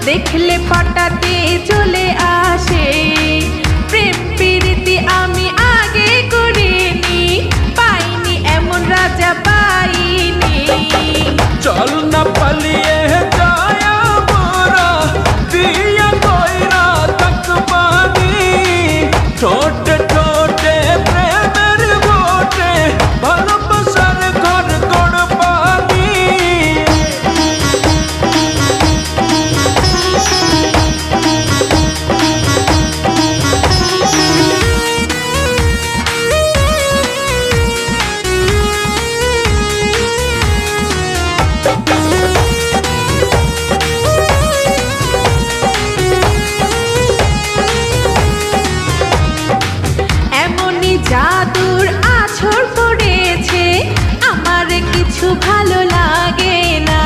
দেখলে পটাতে চলে আসে। প্রেম প্রীতি আমি আগে করিনি, পাইনি এমন রাজা পাইনি। চল না পালিয়ে যায় মোরা, বিয়া কইরা থাকবানি। ছোটে ছোটে প্রেমের গোটে ভালোবাসার ঘর গড়বানি। জাদুর আছর পড়েছে, আমার কিছু ভালো লাগে না।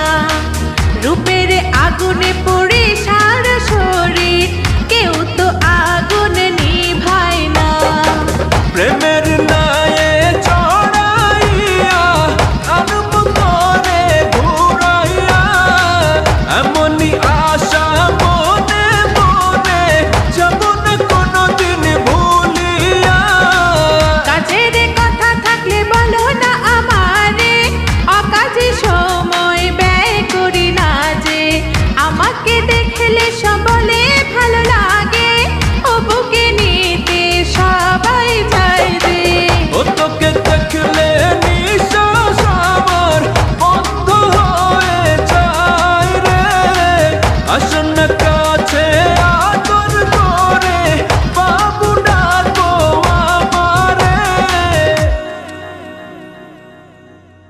রূপের আগুনে পড়ে সারা শরীর, কেউ তো আগুন নিভায় না। প্রেমের নায়ে চড়াইয়া আনব করে ঘুরাইয়া, এমনই আশা মনে মনে যাব না কোনোদিন ভুলিয়া। কাজের কথা থাকলে বলো না আমারে, অকাজে সময় ব্যয় করি না যে। আমাকে দেখলে সব বলে ভালো লাগে, ও বুকে নিতে সবাই যায় রে। ও তোকে দেখলে নিঃশ্বাস আমার বন্ধ হয়ে যায় রে।